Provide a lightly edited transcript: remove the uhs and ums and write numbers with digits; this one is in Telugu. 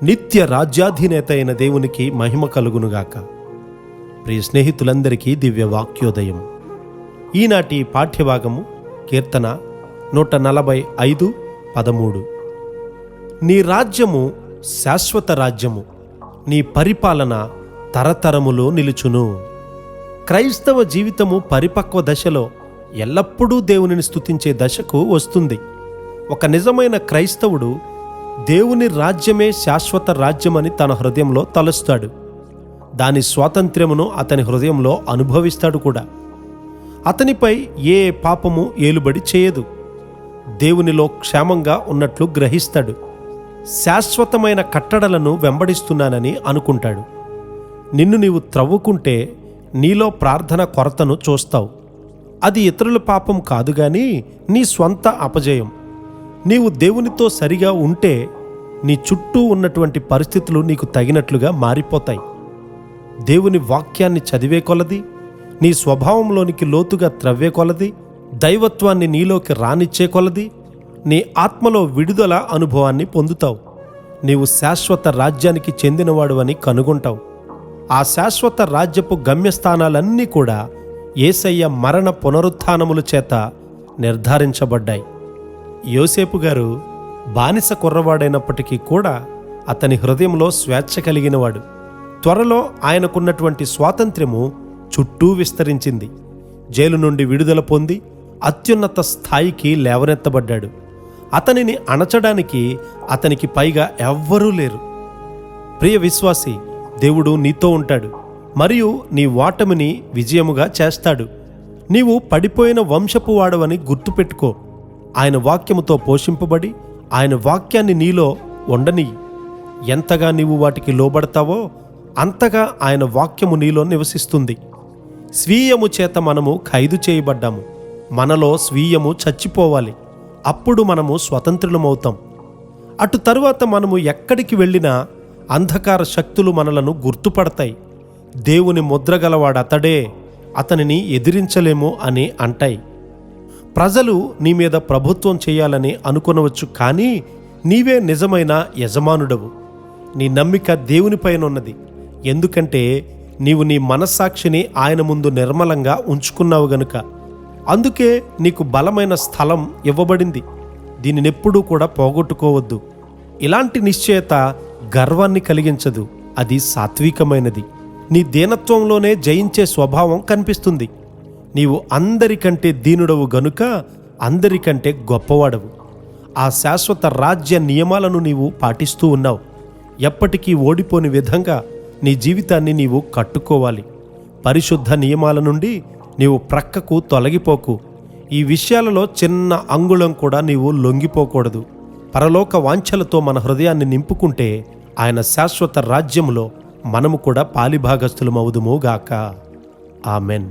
నిత్య రాజ్యాధినేత అయిన దేవునికి మహిమ కలుగునుగాక. ప్రియ స్నేహితులందరికీ దివ్య వాక్యోదయం. ఈనాటి పాఠ్యభాగము కీర్తన 145:13. నీ రాజ్యము శాశ్వత రాజ్యము, నీ పరిపాలన తరతరములో నిలుచును. క్రైస్తవ జీవితము పరిపక్వ దశలో ఎల్లప్పుడూ దేవునిని స్తుతించే దశకు వస్తుంది. ఒక నిజమైన క్రైస్తవుడు దేవుని రాజ్యమే శాశ్వత రాజ్యమని తన హృదయంలో తలుస్తాడు. దాని స్వాతంత్ర్యమును అతని హృదయంలో అనుభవిస్తాడు కూడా. అతనిపై ఏ పాపము ఏలుబడి చేయదు. దేవునిలో క్షేమంగా ఉన్నట్లు గ్రహిస్తాడు. శాశ్వతమైన కట్టడలను వెంబడిస్తున్నానని అనుకుంటాడు. నిన్ను నీవు త్రవ్వుకుంటే నీలో ప్రార్థన కొరతను చూస్తావు. అది ఇతరుల పాపం కాదు గాని నీ స్వంత అపజయం. నీవు దేవునితో సరిగా ఉంటే నీ చుట్టూ ఉన్నటువంటి పరిస్థితులు నీకు తగినట్లుగా మారిపోతాయి. దేవుని వాక్యాన్ని చదివే కొలది, నీ స్వభావంలోనికి లోతుగా త్రవ్వే కొలది, దైవత్వాన్ని నీలోకి రానిచ్చే కొలది నీ ఆత్మలో విడుదల అనుభవాన్ని పొందుతావు. నీవు శాశ్వత రాజ్యానికి చెందినవాడు అని కనుగొంటావు. ఆ శాశ్వత రాజ్యపు గమ్యస్థానాలన్నీ కూడా యేసయ్య మరణ పునరుత్థానముల చేత నిర్ధారించబడ్డాయి. యోసేపు గారు బానిస కుర్రవాడైనప్పటికీ కూడా అతని హృదయంలో స్వేచ్ఛ కలిగినవాడు. త్వరలో ఆయనకున్నటువంటి స్వాతంత్ర్యము చుట్టూ విస్తరించింది. జైలు నుండి విడుదల పొంది అత్యున్నత స్థాయికి లేవనెత్తబడ్డాడు. అతనిని అణచడానికి అతనికి పైగా ఎవ్వరూ లేరు. ప్రియ విశ్వాసి, దేవుడు నీతో ఉంటాడు మరియు నీ ఓటమిని విజయముగా చేస్తాడు. నీవు పడిపోయిన వంశపు వాడవని గుర్తుపెట్టుకో. ఆయన వాక్యముతో పోషింపబడి ఆయన వాక్యాన్ని నీలో ఉండని. ఎంతగా నీవు వాటికి లోబడతావో అంతగా ఆయన వాక్యము నీలో నివసిస్తుంది. స్వీయము చేత మనము ఖైదు చేయబడ్డాము. మనలో స్వీయము చచ్చిపోవాలి. అప్పుడు మనము స్వతంత్రులమవుతాం. అటు తరువాత మనము ఎక్కడికి వెళ్ళినా అంధకార శక్తులు మనలను గుర్తుపడతాయి. దేవుని ముద్రగలవాడతడే, అతనిని ఎదిరించలేము అని అంటాయి. ప్రజలు నీ మీద ప్రభుత్వం చేయాలని అనుకొనవచ్చు, కానీ నీవే నిజమైన యజమానుడవు. నీ నమ్మిక దేవునిపైన ఉన్నది. ఎందుకంటే నీవు నీ మనస్సాక్షిని ఆయన ముందు నిర్మలంగా ఉంచుకున్నావు గనుక. అందుకే నీకు బలమైన స్థలం ఇవ్వబడింది. దీనినెప్పుడూ కూడా పోగొట్టుకోవద్దు. ఇలాంటి నిశ్చయత గర్వాన్ని కలిగించదు. అది సాత్వికమైనది. నీ దీనత్వంలోనే జయించే స్వభావం కనిపిస్తుంది. నీవు అందరికంటే దీనుడవు గనుక అందరికంటే గొప్పవాడవు. ఆ శాశ్వత రాజ్య నియమాలను నీవు పాటిస్తూ ఉన్నావు. ఎప్పటికీ ఓడిపోని విధంగా నీ జీవితాన్ని నీవు కట్టుకోవాలి. పరిశుద్ధ నియమాల నుండి నీవు ప్రక్కకు తొలగిపోకు. ఈ విషయాలలో చిన్న అంగుళం కూడా నీవు లొంగిపోకూడదు. పరలోక వాంఛలతో మన హృదయాన్ని నింపుకుంటే ఆయన శాశ్వత రాజ్యంలో మనము కూడా పాలిభాగస్థులమవుదుముగాక. ఆమెన్.